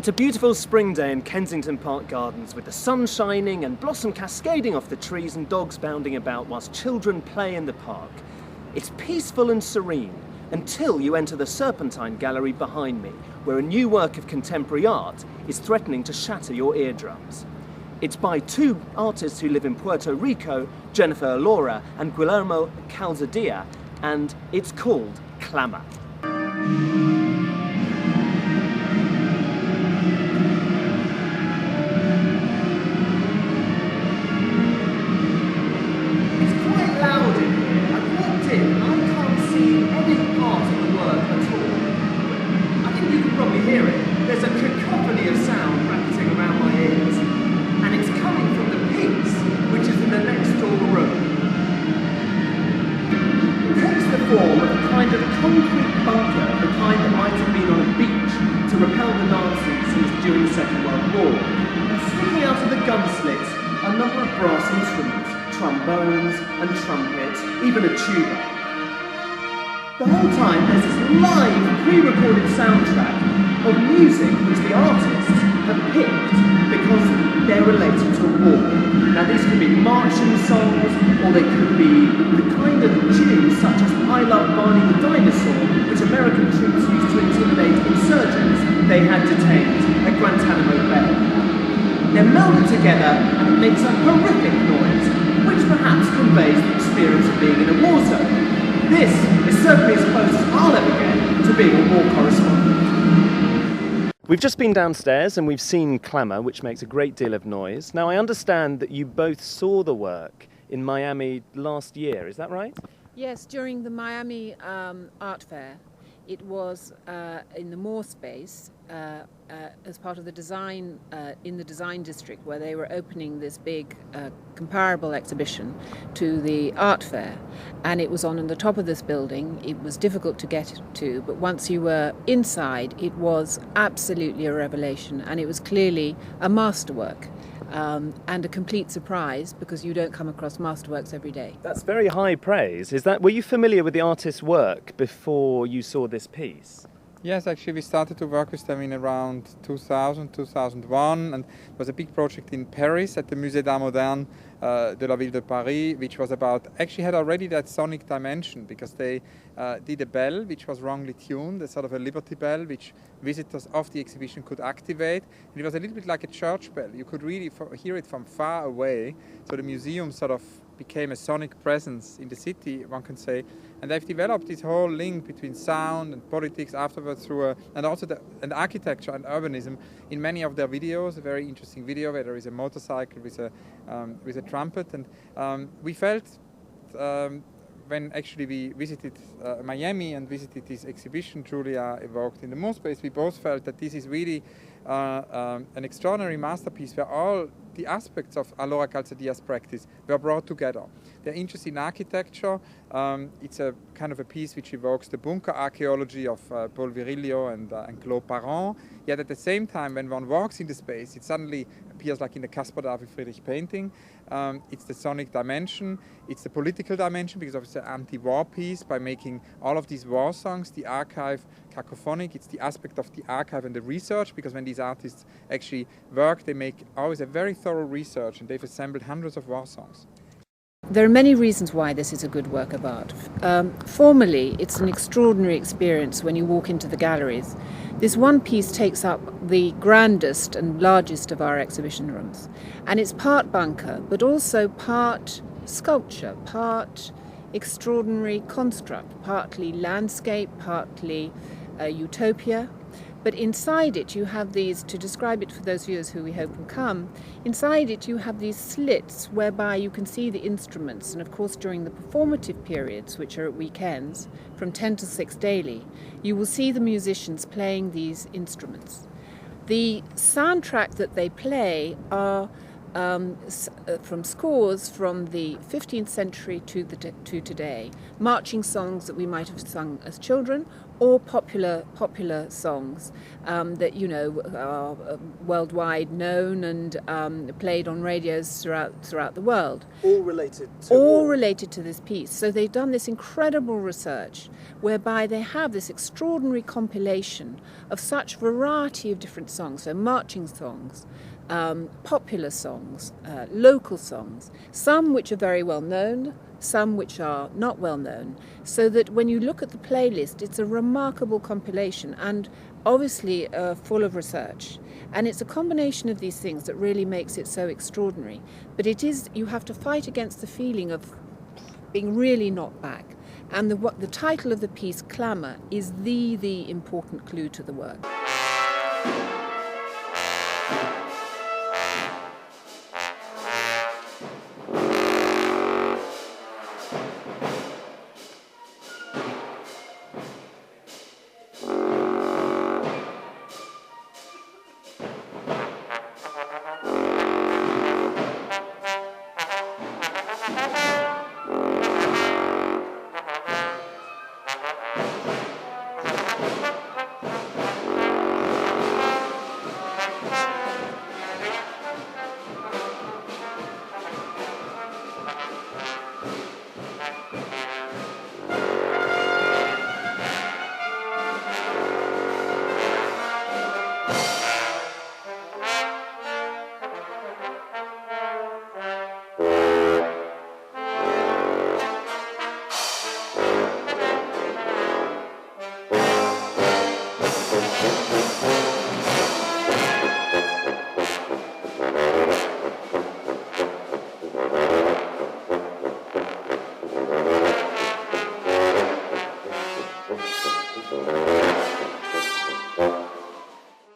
It's a beautiful spring day in Kensington Park Gardens with the sun shining and blossom cascading off the trees and dogs bounding about whilst children play in the park. It's peaceful and serene until you enter the Serpentine Gllery behind me, where a new work of contemporary art is threatening to shatter your eardrums. It's by two artists who live in Puerto Rico, Jennifer Alora and Guillermo Calzadilla, and it's called Clamour. There's a cacophony of sound racketing around my ears, and it's coming from the Pigs, which is in the next door room. It takes the form of a kind of concrete bunker, the kind that might have been on a beach to repel the Nazis during the Second World War. And sticking out of the gun slits are a number of brass instruments, trombones and trumpets, even a tuba. The whole time there's this live, pre-recorded soundtrack of music which the artists have picked because they're related to war. Now these could be marching songs, or they could be the kind of tunes such as I Love Barney the Dinosaur, which American troops used to intimidate insurgents they had detained at Guantanamo Bay. They're melded together and it makes a horrific noise, which perhaps conveys the experience of being in a war zone. This is certainly as close as I'll ever get to being a war correspondent. We've just been downstairs and we've seen Clamour, which makes a great deal of noise. Now I understand that you both saw the work in Miami last year, is that right? Yes, during the Miami Art Fair. It was in the Moore space as part of the design, in the design district, where they were opening this big comparable exhibition to the art fair. And it was on the top of this building. It was difficult to get to, but once you were inside, it was absolutely a revelation. And it was clearly a masterwork. And a complete surprise, because you don't come across masterworks every day. That's very high praise. Were you familiar with the artist's work before you saw this piece? Yes, actually we started to work with them in around 2000, 2001, and it was a big project in Paris at the Musée d'Art Moderne de la Ville de Paris, which was actually had already that sonic dimension, because they did a bell which was wrongly tuned, a sort of a Liberty Bell, which visitors of the exhibition could activate. And it was a little bit like a church bell. You could really hear it from far away. So the museum sort of became a sonic presence in the city, one can say. And they've developed this whole link between sound and politics afterwards and also and architecture and urbanism in many of their videos. A very interesting video where there is a motorcycle with a trumpet. And we felt when actually we visited Miami and visited this exhibition, Julia evoked in the Moore space, we both felt that this is really an extraordinary masterpiece where all the aspects of Alora Calzadilla's practice were brought together. They're interested in architecture. It's a kind of a piece which evokes the bunker archaeology of Paul Virilio and Claude Parent. Yet at the same time, when one walks in the space, it suddenly appears like in the Caspar David Friedrich painting. It's the sonic dimension, it's the political dimension, because it's an anti-war piece by making all of these war songs, the archive, cacophonic. It's the aspect of the archive and the research, because when these artists actually work, they make always a very thorough research, and they've assembled hundreds of war songs. There are many reasons why this is a good work of art. Formally, it's an extraordinary experience when you walk into the galleries. This one piece takes up the grandest and largest of our exhibition rooms. And it's part bunker, but also part sculpture, part extraordinary construct, partly landscape, partly utopia. But inside it you have these, to describe it for those viewers who we hope will come, inside it you have these slits whereby you can see the instruments. And of course during the performative periods, which are at weekends, from 10 to 6 daily, you will see the musicians playing these instruments. The soundtrack that they play are from scores from the 15th century to today, marching songs that we might have sung as children, or popular songs that are worldwide known and played on radios throughout the world. All related to This piece. So they've done this incredible research whereby they have this extraordinary compilation of such variety of different songs. So marching songs, popular songs, local songs, some which are very well known, some which are not well known, so that when you look at the playlist, it's a remarkable compilation and obviously full of research. And it's a combination of these things that really makes it so extraordinary. But you have to fight against the feeling of being really knocked back. And the title of the piece, Clamour, is the important clue to the work.